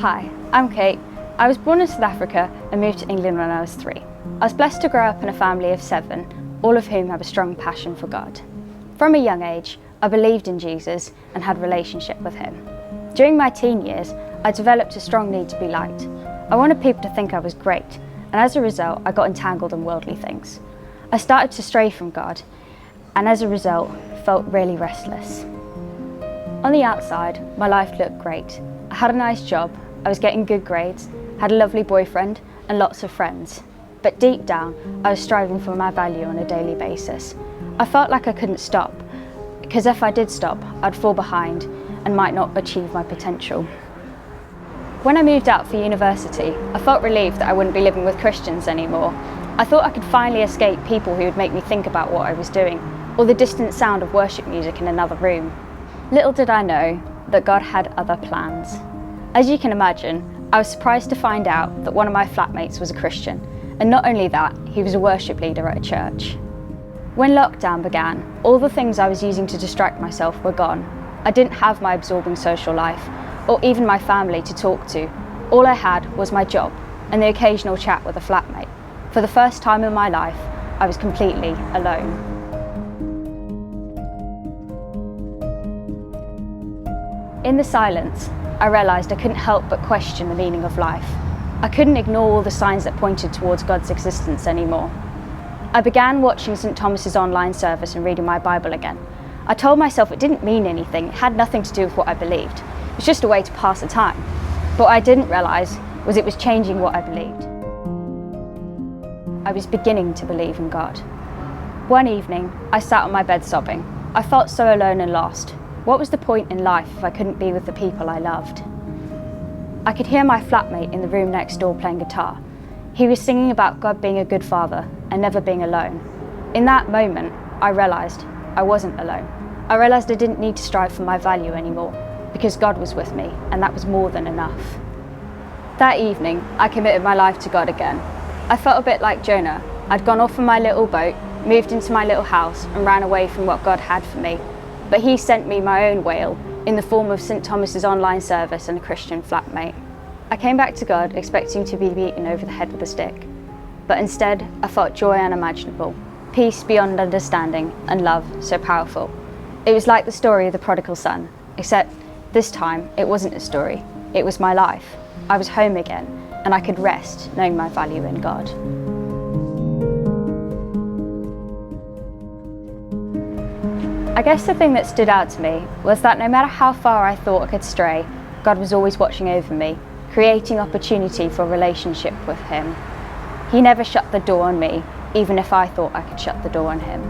Hi, I'm Kate. I was born in South Africa and moved to England when I was 3. I was blessed to grow up in a family of 7, all of whom have a strong passion for God. From a young age, I believed in Jesus and had a relationship with him. During my teen years, I developed a strong need to be liked. I wanted people to think I was great, and as a result, I got entangled in worldly things. I started to stray from God, and as a result, felt really restless. On the outside, my life looked great. I had a nice job, I was getting good grades, had a lovely boyfriend and lots of friends. But deep down, I was striving for my value on a daily basis. I felt like I couldn't stop, because if I did stop, I'd fall behind and might not achieve my potential. When I moved out for university, I felt relieved that I wouldn't be living with Christians anymore. I thought I could finally escape people who would make me think about what I was doing, or the distant sound of worship music in another room. Little did I know that God had other plans. As you can imagine, I was surprised to find out that one of my flatmates was a Christian, and not only that, he was a worship leader at a church. When lockdown began, all the things I was using to distract myself were gone. I didn't have my absorbing social life, or even my family to talk to. All I had was my job and the occasional chat with a flatmate. For the first time in my life, I was completely alone. In the silence, I realised I couldn't help but question the meaning of life. I couldn't ignore all the signs that pointed towards God's existence anymore. I began watching St. Thomas's online service and reading my Bible again. I told myself it didn't mean anything, it had nothing to do with what I believed. It was just a way to pass the time. But what I didn't realise was it was changing what I believed. I was beginning to believe in God. One evening, I sat on my bed sobbing. I felt so alone and lost. What was the point in life if I couldn't be with the people I loved? I could hear my flatmate in the room next door playing guitar. He was singing about God being a good father and never being alone. In that moment, I realised I wasn't alone. I realised I didn't need to strive for my value anymore because God was with me, and that was more than enough. That evening, I committed my life to God again. I felt a bit like Jonah. I'd gone off in my little boat, moved into my little house and ran away from what God had for me. But he sent me my own whale in the form of St. Thomas's online service and a Christian flatmate. I came back to God expecting to be beaten over the head with a stick. But instead, I felt joy unimaginable, peace beyond understanding, and love so powerful. It was like the story of the prodigal son, except this time it wasn't a story, it was my life. I was home again, and I could rest knowing my value in God. I guess the thing that stood out to me was that no matter how far I thought I could stray, God was always watching over me, creating opportunity for a relationship with him. He never shut the door on me, even if I thought I could shut the door on him.